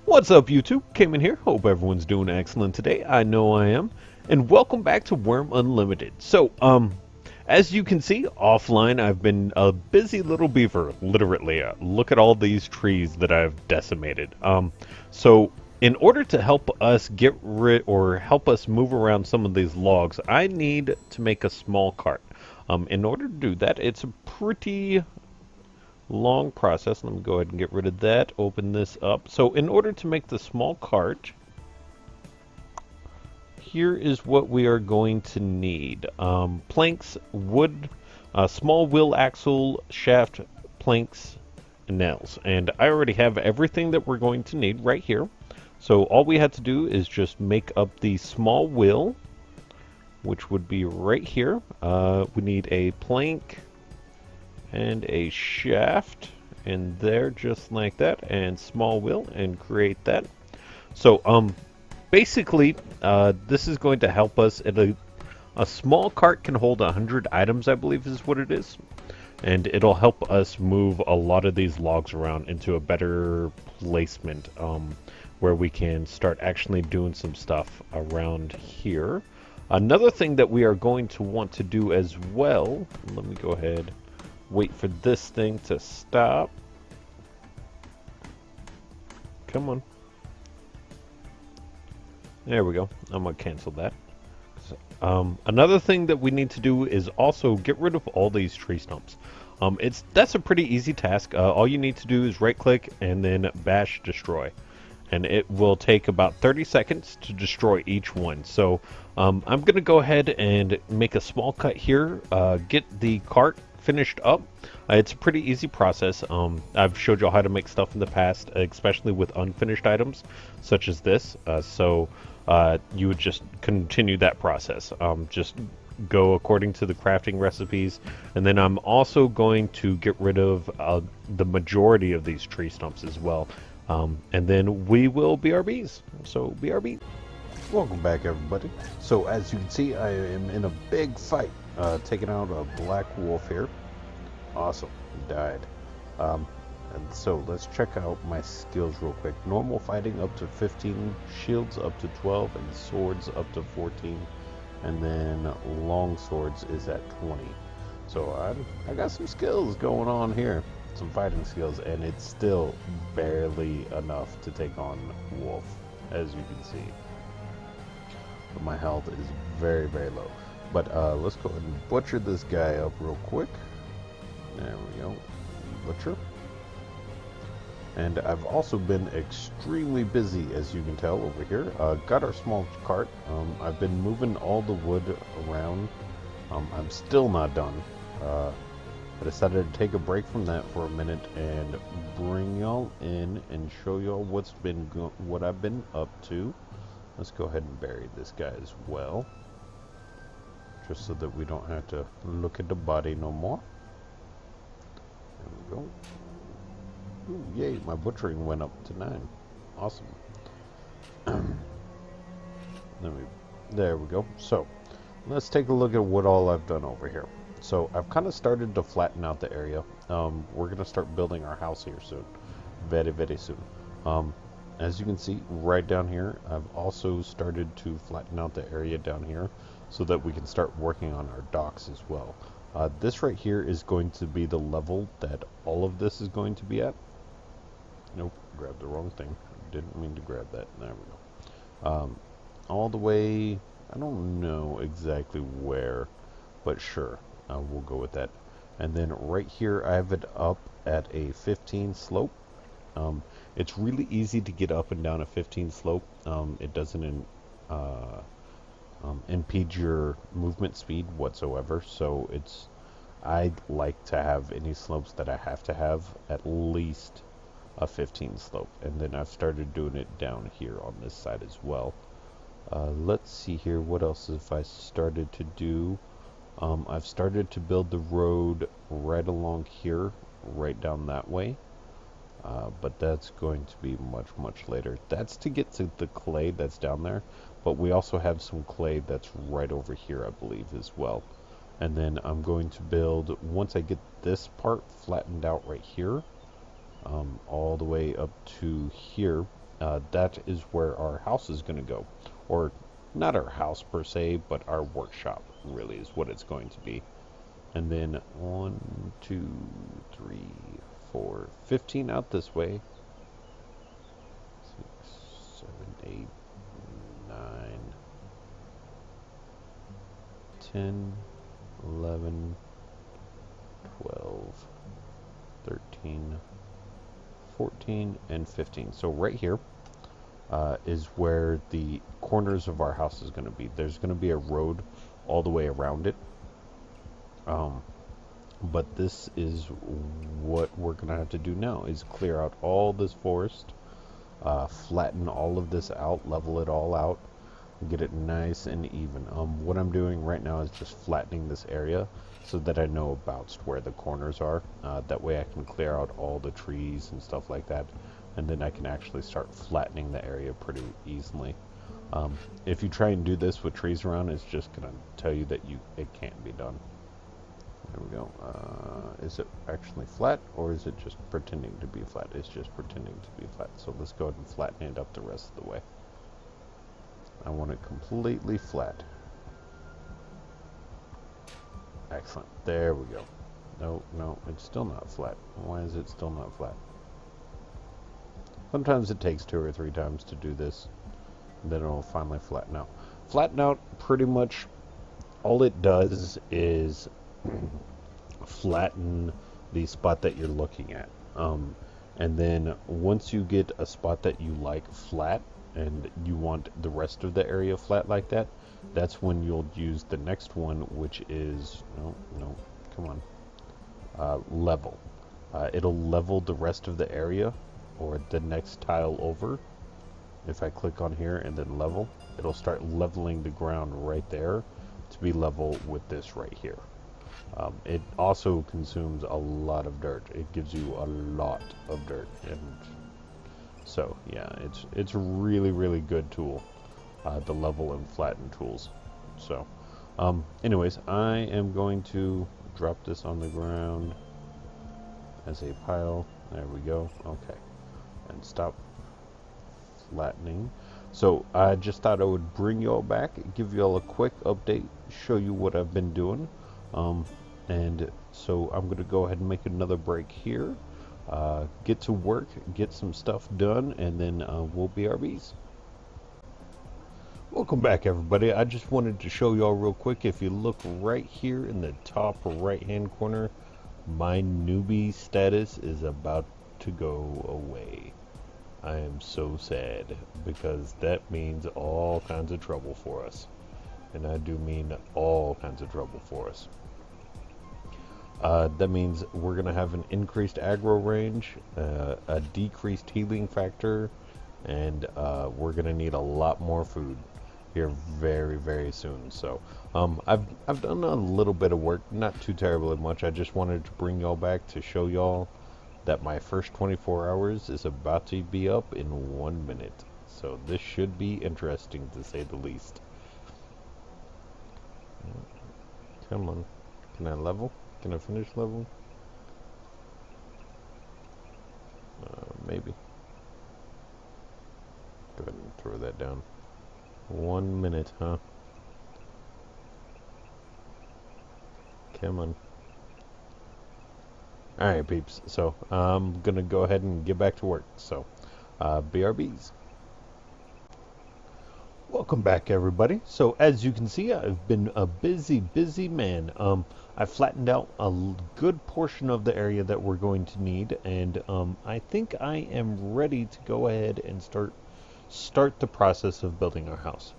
What's up, YouTube? Khaymann here. Hope everyone's doing excellent today. I know I am. And welcome back to Wurm Unlimited. As you can see, offline, I've been a busy little beaver, literally. Look at all these trees that I've decimated. In order to help us get rid or help us move around some of these logs, I need to make a small cart. In order to do that, it's a pretty long process. Let me go ahead and get rid of that. Open this up. So in order to make the small cart, here is what we are going to need. Planks, wood, small wheel axle, shaft, planks, and nails. And I already have everything that we're going to need right here. So all we had to do is just make up the small wheel, which would be right here. We need a plank and a shaft in there, just like that, and small wheel, and create that. Basically, this is going to help us. A small cart can hold 100 items, I believe is what it is, and it'll help us move a lot of these logs around into a better placement, where we can start actually doing some stuff around here. Another thing that we are going to want to do as well, let me go ahead, wait for this thing to stop. Come on. There we go. I'm going to cancel that. Another thing that we need to do is also get rid of all these tree stumps. That's a pretty easy task. All you need to do is right click and then bash destroy. And it will take about 30 seconds to destroy each one. So I'm going to go ahead and make a small cut here, get the cart finished up. It's a pretty easy process. I've showed y'all how to make stuff in the past, especially with unfinished items such as this. You would just continue that process. Just go according to the crafting recipes, and then I'm also going to get rid of the majority of these tree stumps as well. And then we will BRBs. So BRB. Welcome back, everybody. So as you can see, I am in a big fight, taking out a black wolf here. Awesome, he died. And so let's check out my skills real quick. Normal fighting up to 15, shields up to 12, and swords up to 14. And then long swords is at 20. So I got some skills going on here. Some fighting skills, and it's still barely enough to take on wolf, as you can see. But my health is very, very low. But let's go ahead and butcher this guy up real quick. There we go. Butcher. And I've also been extremely busy, as you can tell over here. Got our small cart. I've been moving all the wood around. I'm still not done. I decided to take a break from that for a minute and bring y'all in and show y'all what I've been up to. Let's go ahead and bury this guy as well, just so that we don't have to look at the body no more. There we go. Ooh, yay, my butchering went up to 9. Awesome. There we go. So let's take a look at what all I've done over here. So I've kind of started to flatten out the area. We're going to start building our house here soon. Very, very soon. As you can see right down here, I've also started to flatten out the area down here so that we can start working on our docks as well. This right here is going to be the level that all of this is going to be at. Nope, grabbed the wrong thing. Didn't mean to grab that. There we go. All the way, I don't know exactly where, but sure. We'll go with that. And then right here I have it up at a 15 slope. It's really easy to get up and down a 15 slope. It doesn't impede your movement speed whatsoever. So I like to have any slopes that I have to have at least a 15 slope. And then I've started doing it down here on this side as well. Let's see here. What else have I started to do? I've started to build the road right along here, right down that way, but that's going to be much, much later. That's to get to the clay that's down there, but we also have some clay that's right over here, I believe, as well. And then I'm going to build, once I get this part flattened out right here, all the way up to here, that is where our house is going to go. Or not our house per se, but our workshop really is what it's going to be. And then 1, 2, 3, 4, 15 out this way. 6, 7, 8, 9, 10, 11, 12, 13, 14, and 15. So right here is where the corners of our house is going to be. There's going to be a road all the way around it. But this is what we're going to have to do now, is clear out all this forest, flatten all of this out, level it all out, get it nice and even. What I'm doing right now is just flattening this area so that I know about where the corners are. That way I can clear out all the trees and stuff like that, and then I can actually start flattening the area pretty easily. If you try and do this with trees around, it's just going to tell you that it can't be done. There we go. Is it actually flat, or is it just pretending to be flat? It's just pretending to be flat. So let's go ahead and flatten it up the rest of the way. I want it completely flat. Excellent. There we go. No, it's still not flat. Why is it still not flat? Sometimes it takes 2 or 3 times to do this, and then it'll finally flatten out. Flatten out, pretty much all it does is flatten the spot that you're looking at. And then once you get a spot that you like flat and you want the rest of the area flat like that, that's when you'll use the next one, which is, no, come on, level. It'll level the rest of the area, or the next tile over. If I click on here and then level, it'll start leveling the ground right there to be level with this right here. It also consumes a lot of dirt. It gives you a lot of dirt, and so yeah, it's a really good tool, the level and flatten tools. So anyways, I am going to drop this on the ground as a pile. There we go. Okay, and stop flattening. So I just thought I would bring you all back, give you all a quick update, show you what I've been doing. And so I'm going to go ahead and make another break here, get to work, get some stuff done, and then we'll BRBs. Welcome back, everybody. I just wanted to show y'all real quick. If you look right here in the top right hand corner, my newbie status is about to go away. I am so sad, because that means all kinds of trouble for us. And I do mean all kinds of trouble for us. That means we're going to have an increased aggro range, a decreased healing factor, and we're going to need a lot more food here very soon. So I've done a little bit of work, not too terribly much. I just wanted to bring y'all back to show y'all that my first 24 hours is about to be up in 1 minute. So this should be interesting, to say the least. Come on. Can I level? Can I finish level? Maybe. Go ahead and throw that down. 1 minute, huh? Come on. Alright, peeps. So, I'm gonna go ahead and get back to work. So, BRBs. Welcome back, everybody. So, as you can see, I've been a busy man. I flattened out a good portion of the area that we're going to need, and I think I am ready to go ahead and start the process of building our house.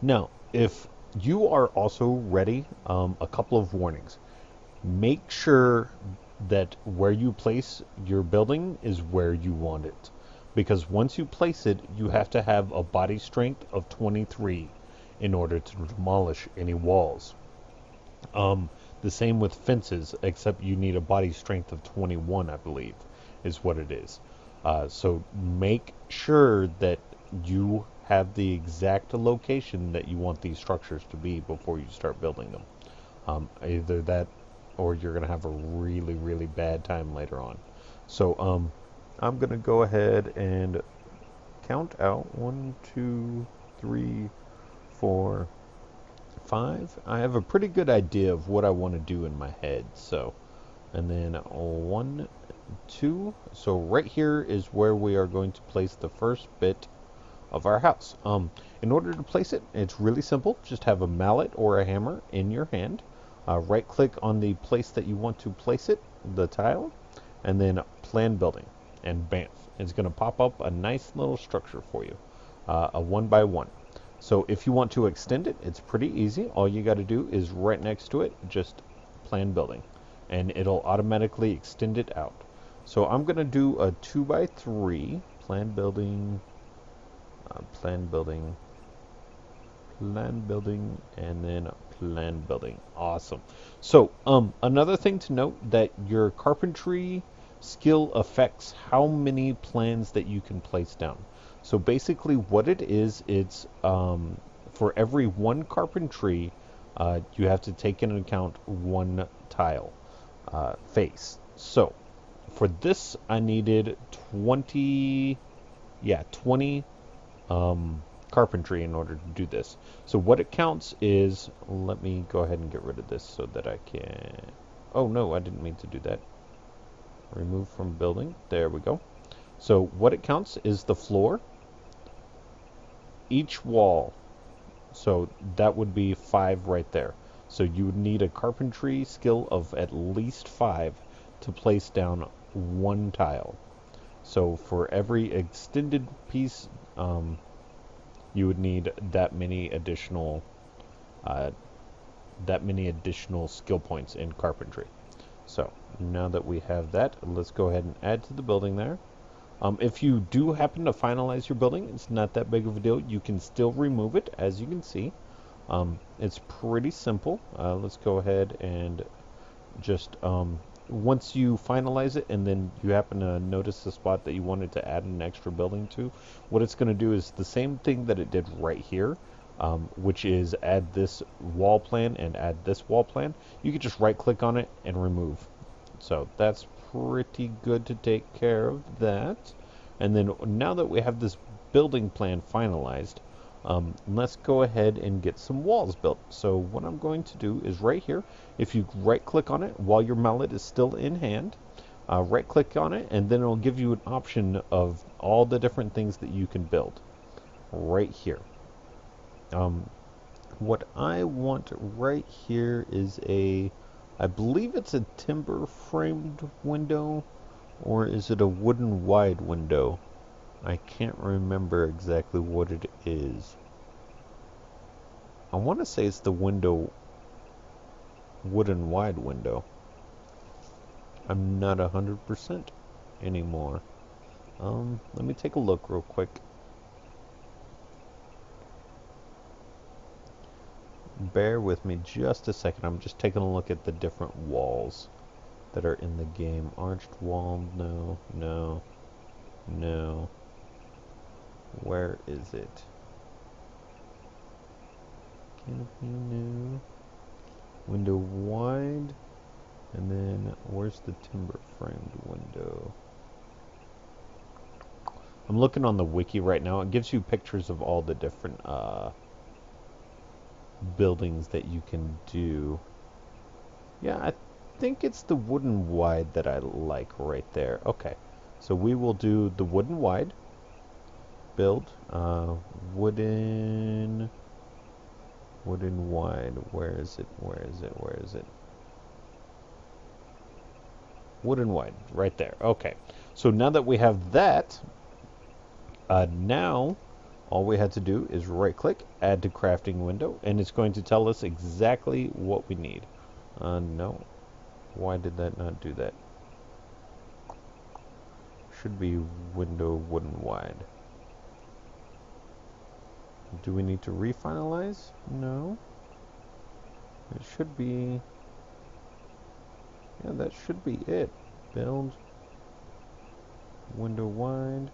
Now, if you are also ready, a couple of warnings. Make sure that where you place your building is where you want it, because once you place it, you have to have a body strength of 23 in order to demolish any walls. The same with fences, except you need a body strength of 21, I believe, is what it is. So make sure that you have the exact location that you want these structures to be before you start building them. Either that, or you're going to have a really bad time later on. So I'm going to go ahead and count out 1, 2, 3, 4, 5. I have a pretty good idea of what I want to do in my head. So, and then 1, 2. So right here is where we are going to place the first bit of our house. In order to place it, it's really simple. Just have a mallet or a hammer in your hand. Right click on the place that you want to place it, the tile, and then plan building. And bam, it's going to pop up a nice little structure for you, a 1 by 1. So if you want to extend it, it's pretty easy. All you got to do is right next to it, just plan building, and it'll automatically extend it out. So I'm going to do a 2 by 3 plan building, plan building, plan building, and then plan building. Awesome. So another thing to note, that your carpentry skill affects how many plans that you can place down. So basically what it is, it's for every 1 carpentry, you have to take into account 1 tile face. So for this I needed 20 carpentry in order to do this. So what it counts is, let me go ahead and get rid of this so that I can, oh no, I didn't mean to do that. Remove from building, there we go. So what it counts is the floor, each wall, so that would be 5 right there. So you would need a carpentry skill of at least 5 to place down 1 tile. So for every extended piece, you would need that many additional skill points in carpentry. So now that we have that, let's go ahead and add to the building there. If you do happen to finalize your building, it's not that big of a deal. You can still remove it, as you can see. It's pretty simple. Let's go ahead and just, once you finalize it and then you happen to notice the spot that you wanted to add an extra building to, what it's going to do is the same thing that it did right here, which is add this wall plan and add this wall plan. You can just right click on it and remove. So that's pretty good to take care of that. And then now that we have this building plan finalized, let's go ahead and get some walls built. So what I'm going to do is right here, if you right click on it while your mallet is still in hand, right click on it, and then it'll give you an option of all the different things that you can build right here. What I want right here is I believe it's a timber framed window, or is it a wooden wide window? I can't remember exactly what it is. I want to say it's the wooden wide window. I'm not 100% anymore. Let me take a look real quick. Bear with me just a second. I'm just taking a look at the different walls that are in the game. Arched wall, no, no, no. Where is it? Canopy, no. Window wide. And then, where's the timber framed window? I'm looking on the wiki right now. It gives you pictures of all the different buildings that you can do. Yeah, I think it's the wooden wide that I like right there. Okay, so we will do the wooden wide. Build wooden wide. Where is it? Where is it? Where is it? Wooden wide, right there. Okay, so now that we have that, now all we had to do is right click, add to crafting window, and it's going to tell us exactly what we need. No. Why did that not do that? Should be window wooden wide. Do we need to refinalize? No. It should be... yeah, that should be it. Build window wide.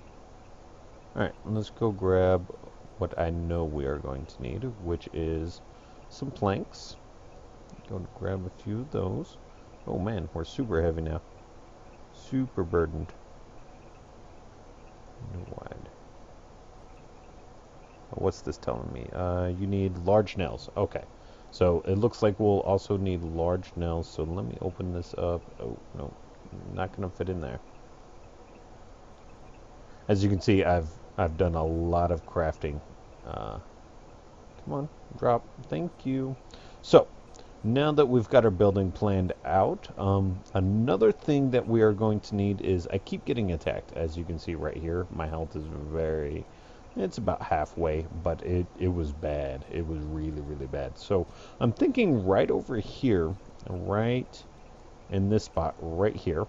Alright, let's go grab what I know we are going to need, which is some planks. Go to grab a few of those. Oh man, we're super heavy now. Super burdened. Window wide. What's this telling me? You need large nails. Okay. So it looks like we'll also need large nails. So let me open this up. Oh, no. Not going to fit in there. As you can see, I've done a lot of crafting. Come on, drop. Thank you. So, now that we've got our building planned out, another thing that we are going to need is, I keep getting attacked. As you can see right here, my health is it's about halfway, but it was bad. It was really, really bad. So I'm thinking right over here, right in this spot right here,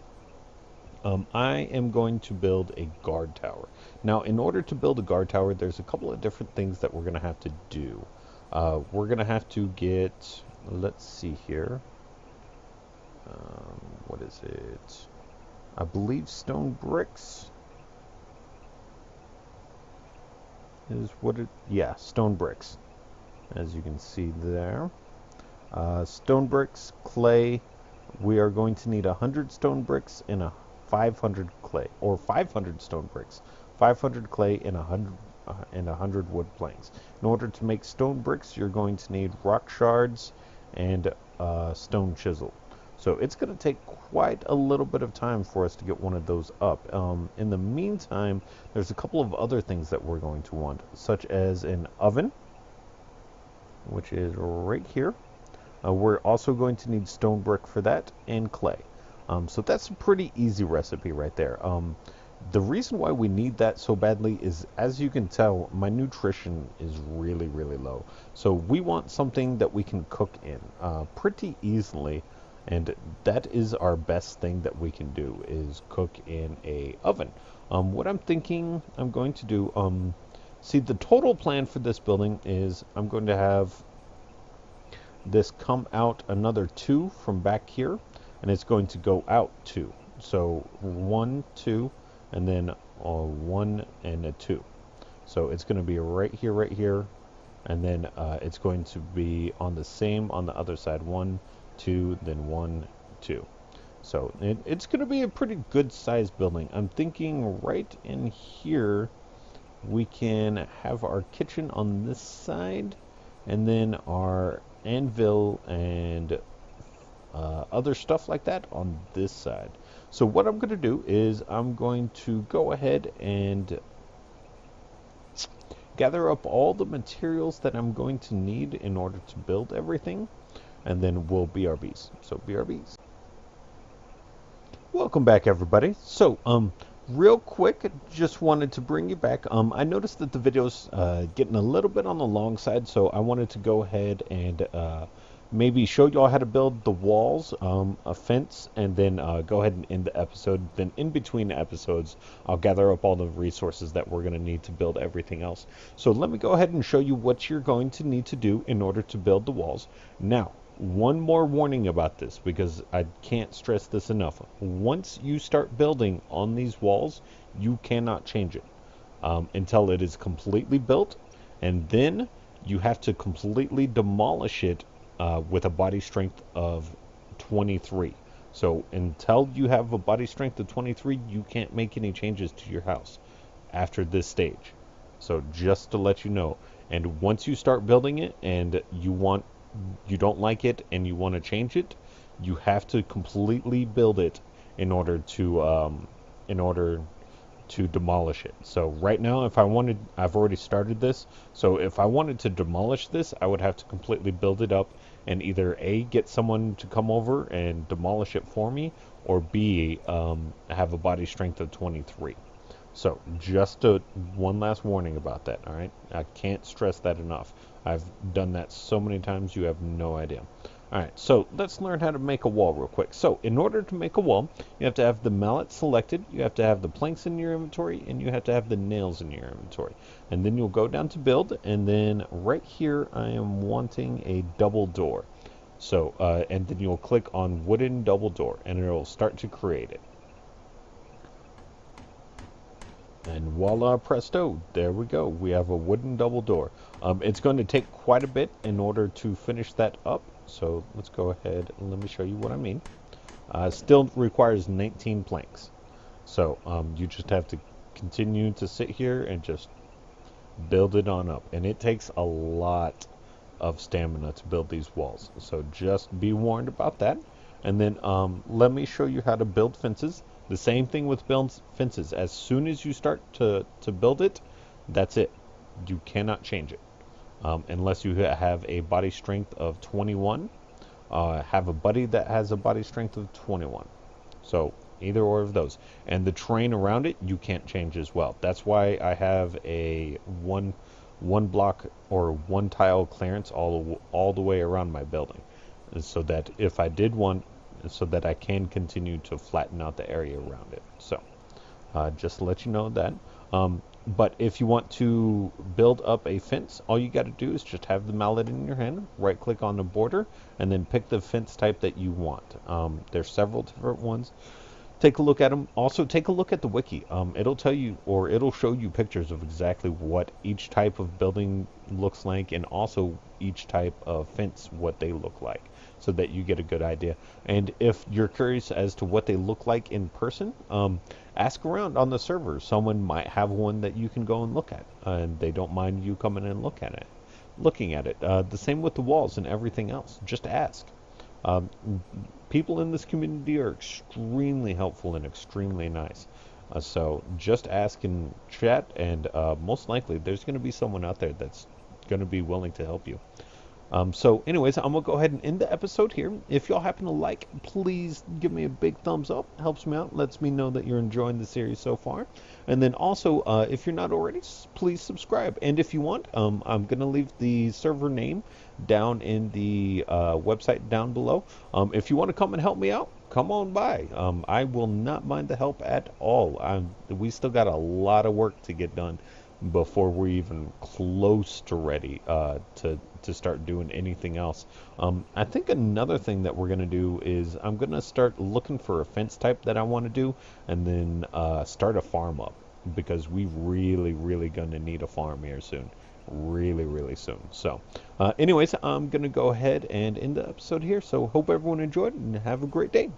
I am going to build a guard tower. Now, in order to build a guard tower, there's a couple of different things that we're going to have to do. We're going to have to get, let's see here. What is it? I believe stone bricks is what it, yeah, stone bricks. As you can see there. Stone bricks, clay. We are going to need 100 stone bricks and a 500 clay, or 500 stone bricks, 500 clay, and 100 wood planks. In order to make stone bricks, you're going to need rock shards and stone chisel. So it's going to take quite a little bit of time for us to get one of those up. In the meantime, there's a couple of other things that we're going to want, such as an oven, which is right here. We're also going to need stone brick for that, and clay. So that's a pretty easy recipe right there. The reason why we need that so badly is, as you can tell, my nutrition is really, really low. So we want something that we can cook in pretty easily, and that is our best thing that we can do, is cook in a oven. What I'm thinking I'm going to do, see, the total plan for this building is I'm going to have this come out another 2 from back here, and it's going to go out 2. So 1, 2, and then 1 and a 2. So it's going to be right here, and then it's going to be on the same on the other side, 1, 2, then 1, 2. So it's going to be a pretty good sized building. I'm thinking right in here we can have our kitchen on this side, and then our anvil and other stuff like that on this side. So what I'm going to do is I'm going to go ahead and gather up all the materials that I'm going to need in order to build everything, and then we'll BRBs. So BRBs. Welcome back, everybody. So real quick, just wanted to bring you back. I noticed that the video's getting a little bit on the long side, so I wanted to go ahead and maybe show y'all how to build the walls, a fence, and then go ahead and end the episode. Then in between episodes, I'll gather up all the resources that we're going to need to build everything else. So let me go ahead and show you what you're going to need to do in order to build the walls. Now, one more warning about this, because I can't stress this enough. Once you start building on these walls, you cannot change it until it is completely built, and then you have to completely demolish it with a body strength of 23. So until you have a body strength of 23, you can't make any changes to your house after this stage. So just to let you know. And once you start building it and you don't like it and you want to change it, you have to completely build it in order to demolish it. So right now, I've already started this. So if I wanted to demolish this, I would have to completely build it up and either A, get someone to come over and demolish it for me, or B, have a body strength of 23. So just one last warning about that, all right? I can't stress that enough. I've done that so many times, you have no idea. All right, so let's learn how to make a wall real quick. So in order to make a wall, you have to have the mallet selected, you have to have the planks in your inventory, and you have to have the nails in your inventory. And then you'll go down to build, and then right here I am wanting a double door. So, and then you'll click on wooden double door, and it'll start to create it. And voila, presto, there we go. We have a wooden double door. It's going to take quite a bit in order to finish that up. So let's go ahead and let me show you what I mean. Still requires 19 planks. So you just have to continue to sit here and just build it on up. And it takes a lot of stamina to build these walls. So just be warned about that. And then let me show you how to build fences. The same thing with build fences. As soon as you start to build it, that's it. You cannot change it. Unless you have a body strength of 21, have a buddy that has a body strength of 21. So either or of those. And the terrain around it, you can't change as well. That's why I have a one block or one tile clearance all the way around my building, so that if I did want, so that I can continue to flatten out the area around it. So just to let you know that. But if you want to build up a fence, all you got to do is just have the mallet in your hand, right click on the border, and then pick the fence type that you want. There's several different ones. Take a look at them. Also, take a look at the wiki. It'll tell you, or it'll show you pictures of exactly what each type of building looks like, and also each type of fence, what they look like, so that you get a good idea. And if you're curious as to what they look like in person, ask around on the server. Someone might have one that you can go and look at, and they don't mind you coming and looking at it. The same with the walls and everything else. Just ask. Um, People in this community are extremely helpful and extremely nice. So just ask in chat, and most likely there's going to be someone out there that's going to be willing to help you. So anyways, I'm going to go ahead and end the episode here. If y'all happen to like, please give me a big thumbs up. Helps me out. Lets me know that you're enjoying the series so far. And then also, if you're not already, please subscribe. And if you want, I'm going to leave the server name down in the website down below. If you want to come and help me out, come on by. I will not mind the help at all. We still got a lot of work to get done before we're even close to ready to start doing anything else. I think another thing that we're going to do is I'm going to start looking for a fence type that I want to do, and then start a farm up, because we really going to need a farm here soon. Really soon. So anyways, I'm going to go ahead and end the episode here. So hope everyone enjoyed and have a great day.